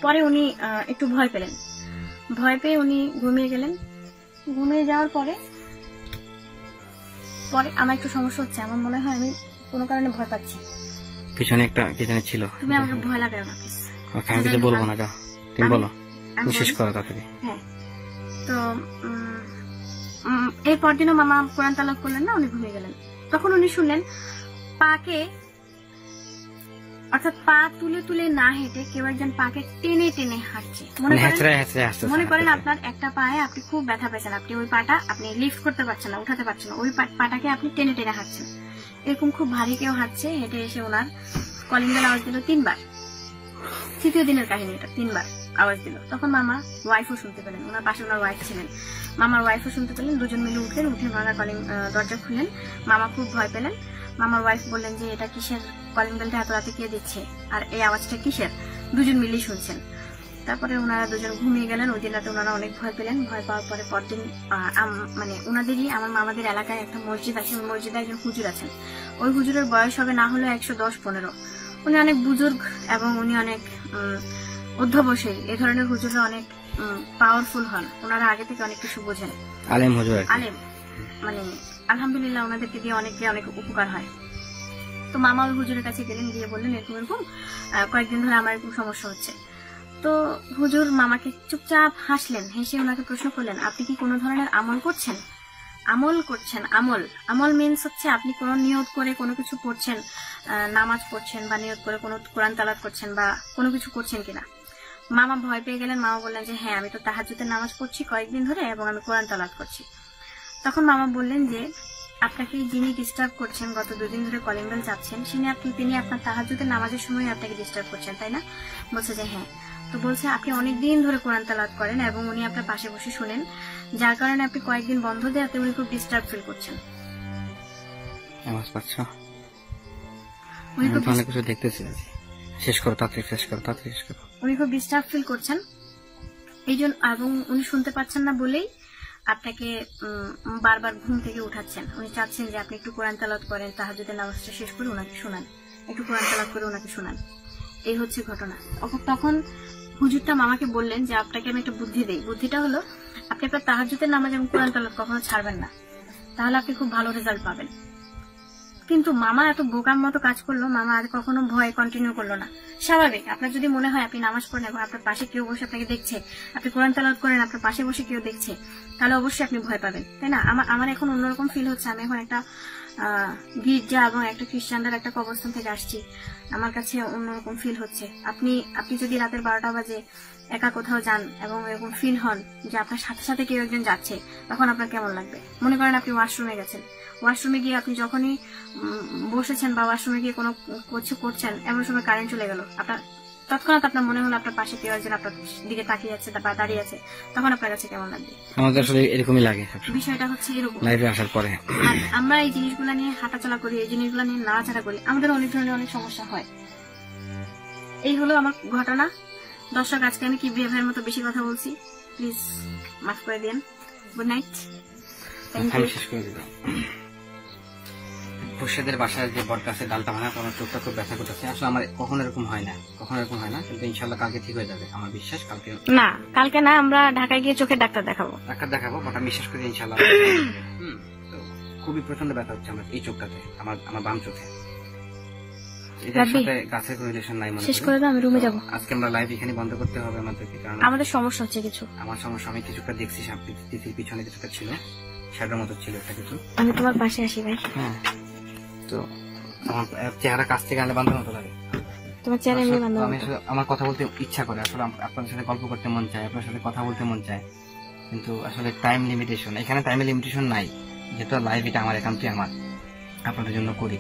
পরে উনি একটু ভয় পেলেন, ভয় পেয়ে উনি ঘুমিয়ে গেলেন। ঘুমিয়ে যাওয়ার পরে আমার একটু সমস্যা হচ্ছে, আমার মনে হয় আমি কোনো কারণে ভয় পাচ্ছি। পিছনে একটা কি জানি ছিল, তুমি আমাকে ভয় লাগাও না প্লিজ। আমি কিছু বলবো না, তুমি বলো, শেষ করো তাড়াতাড়ি। হ্যাঁ, তো এর পরদিনও মামা কোরআন তেলাওয়াত করলেন না, উনি ঘুমিয়ে গেলেন। তখন উনি শুনলেন পাকে অর্থাৎ পা তুলে তুলে না হেঁটে কেউ একজন পাকে টেনে টেনে হাঁটছে। মনে করেন আপনার একটা পায়ে আপনি খুব ব্যথা পেয়েছেন, আপনি ওই পাটা আপনি লিফট করতে পারছেন না, উঠাতে পারছেন না, ওই পাটাকে আপনি টেনে টেনে হাঁটছেন। এরকম খুব ভারী কেউ হাঁটছে, হেঁটে এসে ওনার কলিং বেল আওয়াজ দিল 3 বার। তৃতীয় দিনের কাহিনী এটা, 3 বার আওয়াজ দিল। তখন মামা ওয়াইফও শুনতে পেলেন, ওনার পাশে ওনার ওয়াইফ ছিলেন, মামার ওয়াইফও শুনতে পেলেন। দুজন মিলে উঠলেন, উঠে ওনারা কলিং দরজা খুললেন। মামা খুব ভয় পেলেন। মামার ওয়াইফ বললেন যে এটা কিসের কলিং বেলটা এত রাতে কে দিচ্ছে, আর এই আওয়াজটা কিসের? দুজন মিলেই শুনছেন। তারপরে ওনারা দুজন ঘুমিয়ে গেলেন। ওই দিন রাতে ওনারা অনেক ভয় পেলেন। ভয় পাওয়ার পরে পরদিন মানে ওনাদেরই আমার মামাদের এলাকায় একটা মসজিদ আছে, ওই মসজিদে একজন হুজুর আছেন। ওই হুজুরের বয়স হবে না হলে 110-15। উনি অনেক বুজুর্গ এবং উনি অনেক অধ্যবসায়ী। এই ধরনের হুজুররা অনেক পাওয়ারফুল হন, ওনারা আগে থেকে অনেক কিছু বোঝেন, আলেম হুজুর, আলেম। মানে আলহামদুলিল্লাহ ওনাদেরকে দিয়ে অনেক উপকার হয়। তো মামা ওই হুজুরের কাছে গেলেন, গিয়ে বললেন এরকম এরকম কয়েকদিন ধরে আমার এরকম সমস্যা হচ্ছে। তো হুজুর মামাকে চুপচাপ হাসলেন, হেসে ওনাকে প্রশ্ন করলেন আপনি কি কোনো ধরনের আমল করছেন? আমল করছেন? আমল মিন্স হচ্ছে আপনি কোনো নিয়ত করে কোনো কিছু পড়ছেন, নামাজ পড়ছেন বা নিয়ত করে কোনো কোরআন তালাত করছেন বা কোনো কিছু করছেন কিনা। মামা ভয় পেয়ে গেলেন। মামা বললেন যে হ্যাঁ, আমি তো তাহাজ্জুদের নামাজ পড়ছি কয়েকদিন ধরে এবং আমি কোরআন তালাত করছি। তখন মামা বললেন যে আপনাকে যিনি ডিস্টার্ব করছেন, গত 2 দিন ধরে কলিং বেল চাচ্ছেন, তিনি আপনার তাহাজ্জুদের নামাজের সময় আপনাকে ডিস্টার্ব করছেন, তাই না? বলছে যে হ্যাঁ। তো বলছে আপনি অনেকদিন ধরে কোরআন তালাওয়াত করেন এবং উনি আপনার পাশে বসে শুনেন, যার কারণে আপনি কয়েকদিন বন্ধ দেওয়াতে উনি খুব ডিস্টার্ব ফিল করছেন। আওয়াজ পাচ্ছ? উনি খুব অনেক কিছু দেখতেছি। শেষ করো, তাড়াতাড়ি শেষ করো, তাড়াতাড়ি শেষ করো। উনি খুব ডিস্টার্ব ফিল করছেন এই জন্য, এবং উনি শুনতে পাচ্ছেন না বলেই আপনাকে বারবার ঘুম থেকে উঠাচ্ছেন। উনি চাচ্ছেন যে আপনি একটু কোরআন তালাওয়াত করেন, তাহাজ্জুদের নামাজটা শেষ করে ওনাকে শোনান, একটু কোরআন তালাওয়াত করে ওনাকে শোনান। এই হচ্ছে ঘটনা। তখন হুজুরটা মামাকে বললেন যে আপনাকে আমি একটা বুদ্ধি দেই। বুদ্ধিটা হলো আপনি আপনার তাহাজ্জুদের নামাজ এবং কোরআন তালাওয়াত কখনো ছাড়বেন না, তাহলে আপনি খুব ভালো রেজাল্ট পাবেন। কিন্তু মামা এত বোকার মতো কাজ করলো, মামা আর কখনো ভয় কন্টিনিউ করলো না। স্বাভাবিক, আপনার যদি মনে হয় আপনি নামাজ পড়েন এবং আপনার পাশে কেউ বসে আপনাকে দেখছে, আপনি কোরআন তালাওয়াত করেন, আপনার পাশে বসে কেউ দেখছে, তাহলে অবশ্যই আপনি ভয় পাবেন, তাই না? আমার এখন অন্যরকম ফিল হচ্ছে। আমি এখন একটা গির্জা এবং একটা খ্রিস্টানদের একটা কবরস্থান থেকে আসছি, আমার কাছে অন্যরকম ফিল হচ্ছে। আপনি যদি রাতের 12টা বাজে একা কোথাও যান এবং এরকম ফিল হন যে আপনার সাথে সাথে কেউ একজন যাচ্ছে, তখন আপনার কেমন লাগবে? মনে করেন আপনি ওয়াশরুমে গেছেন, ওয়াশরুমে গিয়ে আপনি যখনই বসেছেন বা ওয়াশরুমে গিয়ে কোনো কিছু করছেন, এমন সময় কারেন্ট চলে গেল, আপনার তৎক্ষণাৎ আপনার মনে হলো আপনার পাশে কেউ একজন আপনার দিকে তাকিয়ে আছে বা দাঁড়িয়ে আছে, তখন আপনার কাছে কেমন লাগবে? আমাদের আসলে এরকমই লাগে। বিষয়টা হচ্ছে এরকম। লাইভে আসার পরে আমরা এই জিনিসগুলো নিয়ে হাঁটাচলা করি, এই জিনিসগুলো নিয়ে নাড়াচাড়া করি, আমাদের অনেক ধরনের অনেক সমস্যা হয়। এই হলো আমার ঘটনা। দর্শক, আজকে আমি কি বিহেভিয়ার মতো বেশি কথা বলছি, প্লিজ মাফ করে দিন। Good night. শেষ করে দিলাম। খুরশেদের বাসায় যে বটগাছের ডালটা ভাঙা, আমার চোখটা খুব ব্যথা করতেছে। আসলে আমার কখনো এরকম হয় না, কিন্তু ইনশাল্লাহ কালকে ঠিক হয়ে যাবে, আমার বিশ্বাস। কালকে না, আমরা ঢাকায় গিয়ে চোখের ডাক্তার দেখাবো, বাট আমি বিশ্বাস করি ইনশাল্লাহ। তো খুবই প্রচন্ড ব্যথা হচ্ছে আমার এই চোখটাতে, আমার বাম চোখে। এটার সাথে গাছের কোনো রিলেশন নাই মনে। শেষ করে দাও, আমি রুমে যাবো। আজকে আমরা লাইভ এখানে বন্ধ করতে হবে আমাদেরকে, কারণ আমাদের সমস্যা হচ্ছে কিছু। আমার সমস্যা, আমি কিছুটা দেখছি, তিতির পিছনে কিছুটা ছিল, শ্যাডোর মতো ছিল একটা কিছু। আমি তোমার পাশে আসি ভাই। হ্যাঁ, তো আমার চেহারা কাছ থেকে আনলে বান্ধব মতো লাগে। তোমার চেহারা এমনি বান্ধব। আমি আসলে আমার কথা বলতে ইচ্ছা করে, আসলে আপনাদের সাথে গল্প করতে মন চায়, আপনার সাথে কথা বলতে মন চায়, কিন্তু আসলে টাইম লিমিটেশন। এখানে টাইমের লিমিটেশন নাই, যেহেতু লাইভ এটা আমার একান্তই আমার আপনাদের জন্য করি,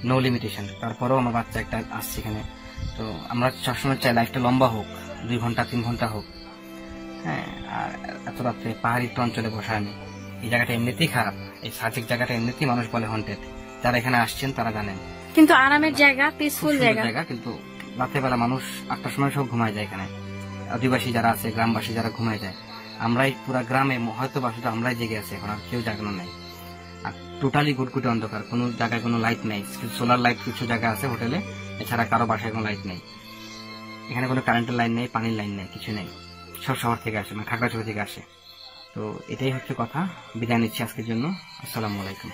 নো লিমিটেশন। তারপরেও আমার বাচ্চা একটা আসছে এখানে, তো আমরা সবসময় চাই লাইফটা লম্বা হোক, 2 ঘন্টা 3 ঘন্টা হোক। হ্যাঁ, আর এত রাত্রে পাহাড়ি অঞ্চলে বসা আমি, এই জায়গাটা এমনিতেই খারাপ, এই সার্জিক জায়গাটা এমনিতেই মানুষ বলে হন্টেড। যারা এখানে আসছেন তারা জানেন, কিন্তু আরামের জায়গা, পিসফুল জায়গা। কিন্তু রাতের বেলা মানুষ 8টার সময় সব ঘুমায় যায় এখানে, আদিবাসী যারা আছে, গ্রামবাসী যারা ঘুমায় যায়। আমরাই পুরা গ্রামে হয়তো বা শুধু আমরাই জেগে আছি, এখন আর কেউ জাগানো নাই। আর টোটালি গুটগুটে অন্ধকার, কোনো জায়গায় কোনো লাইট নেই, সোলার লাইট কিছু জায়গা আছে হোটেলে, এছাড়া কারো বাসায় কোনো লাইট নেই। এখানে কোনো কারেন্টের লাইন নেই, পানির লাইন নেই, কিছু নেই। সব শহর থেকে আসে, মানে খাগড়াছড়ি থেকে আসে। তো এটাই হচ্ছে কথা। বিদায় নিচ্ছি আজকের জন্য। আসসালামু আলাইকুম।